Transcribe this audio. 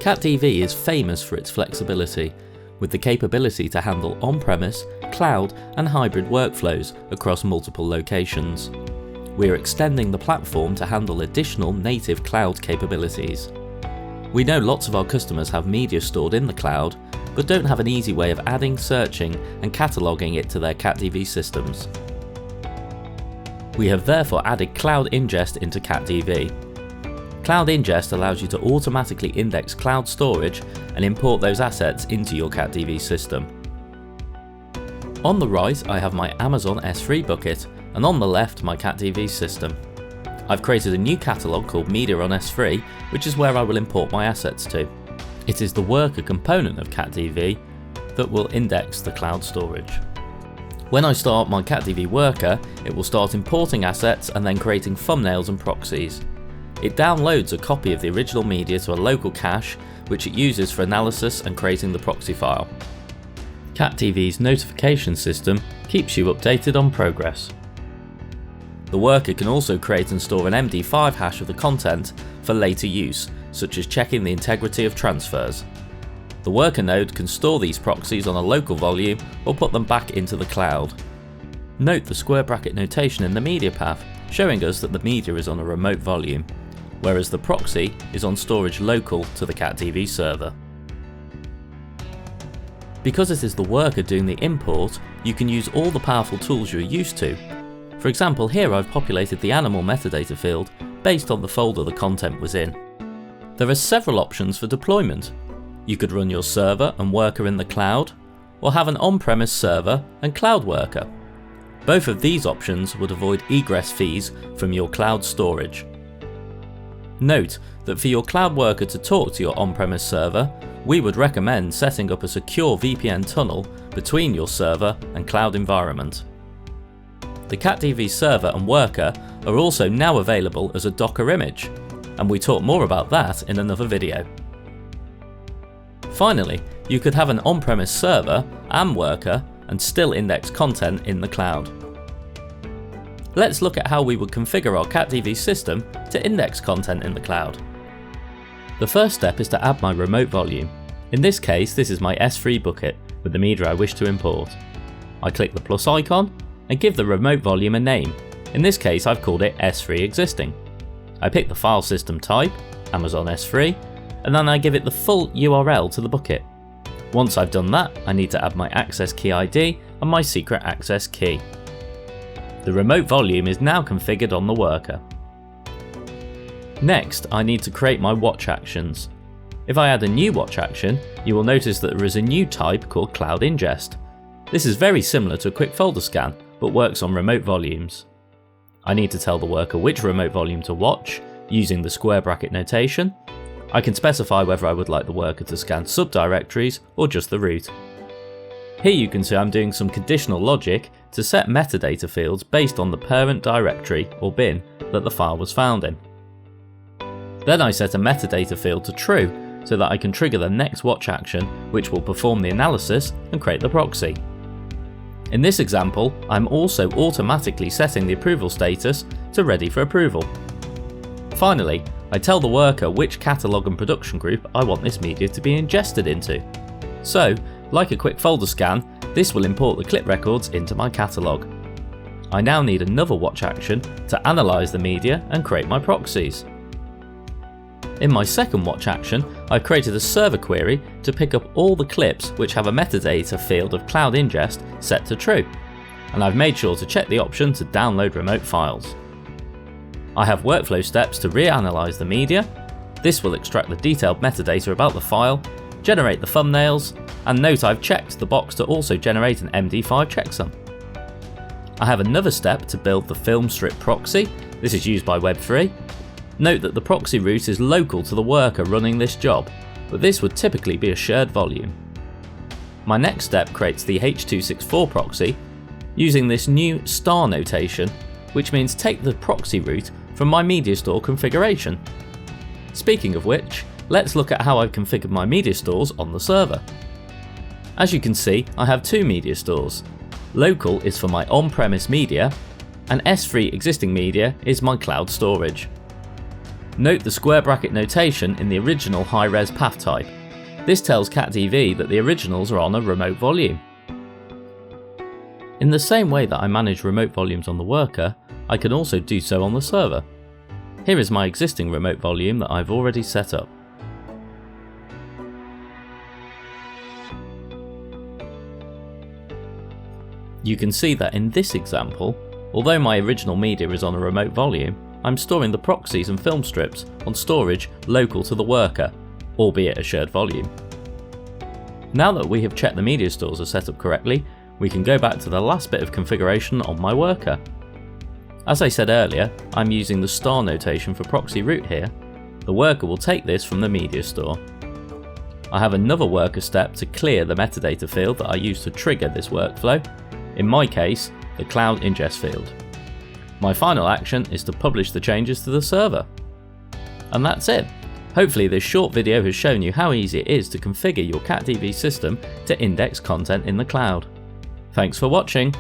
CatDV is famous for its flexibility, with the capability to handle on-premise, cloud and hybrid workflows across multiple locations. We are extending the platform to handle additional native cloud capabilities. We know lots of our customers have media stored in the cloud, but don't have an easy way of adding, searching and cataloguing it to their CatDV systems. We have therefore added Cloud Ingest into CatDV. Cloud Ingest allows you to automatically index cloud storage and import those assets into your CatDV system. On the right I have my Amazon S3 bucket, and on the left my CatDV system. I've created a new catalogue called Media on S3, which is where I will import my assets to. It is the worker component of CatDV that will index the cloud storage. When I start my CatDV worker, it will start importing assets and then creating thumbnails and proxies. It downloads a copy of the original media to a local cache, which it uses for analysis and creating the proxy file. CatDV's notification system keeps you updated on progress. The worker can also create and store an MD5 hash of the content for later use, such as checking the integrity of transfers. The worker node can store these proxies on a local volume or put them back into the cloud. Note the square bracket notation in the media path, showing us that the media is on a remote volume, whereas the proxy is on storage local to the CatDV server. Because it is the worker doing the import, you can use all the powerful tools you're used to. For example, here I've populated the animal metadata field based on the folder the content was in. There are several options for deployment. You could run your server and worker in the cloud, or have an on-premise server and cloud worker. Both of these options would avoid egress fees from your cloud storage. Note that for your cloud worker to talk to your on-premise server, we would recommend setting up a secure VPN tunnel between your server and cloud environment. The CatDV server and worker are also now available as a Docker image, and we talk more about that in another video. Finally, you could have an on-premise server and worker and still index content in the cloud. Let's look at how we would configure our CatDV system to index content in the cloud. The first step is to add my remote volume. In this case, this is my S3 bucket with the media I wish to import. I click the plus icon and give the remote volume a name. In this case, I've called it S3 existing. I pick the file system type, Amazon S3, and then I give it the full URL to the bucket. Once I've done that, I need to add my access key ID and my secret access key. The remote volume is now configured on the worker. Next, I need to create my watch actions. If I add a new watch action, you will notice that there is a new type called Cloud Ingest. This is very similar to a quick folder scan, but works on remote volumes. I need to tell the worker which remote volume to watch, using the square bracket notation. I can specify whether I would like the worker to scan subdirectories or just the root. Here you can see I'm doing some conditional logic to set metadata fields based on the parent directory or bin that the file was found in. Then I set a metadata field to true so that I can trigger the next watch action, which will perform the analysis and create the proxy. In this example, I'm also automatically setting the approval status to ready for approval. Finally, I tell the worker which catalogue and production group I want this media to be ingested into. So, like a quick folder scan, this will import the clip records into my catalogue. I now need another watch action to analyse the media and create my proxies. In my second watch action, I've created a server query to pick up all the clips which have a metadata field of Cloud Ingest set to true, and I've made sure to check the option to download remote files. I have workflow steps to reanalyze the media. This will extract the detailed metadata about the file, generate the thumbnails, and note I've checked the box to also generate an MD5 checksum. I have another step to build the film strip proxy. This is used by Web3. Note that the proxy route is local to the worker running this job, but this would typically be a shared volume. My next step creates the H.264 proxy using this new star notation, which means take the proxy route from my media store configuration. Speaking of which, let's look at how I've configured my media stores on the server. As you can see, I have two media stores. Local is for my on-premise media, and S3 existing media is my cloud storage. Note the square bracket notation in the original high-res path type. This tells CatDV that the originals are on a remote volume. In the same way that I manage remote volumes on the worker, I can also do so on the server. Here is my existing remote volume that I've already set up. You can see that in this example, although my original media is on a remote volume, I'm storing the proxies and film strips on storage local to the worker, albeit a shared volume. Now that we have checked the media stores are set up correctly, we can go back to the last bit of configuration on my worker. As I said earlier, I'm using the star notation for proxy route here. The worker will take this from the media store. I have another worker step to clear the metadata field that I use to trigger this workflow, in my case, the cloud ingest field. My final action is to publish the changes to the server. And that's it. Hopefully this short video has shown you how easy it is to configure your CatDV system to index content in the cloud. Thanks for watching.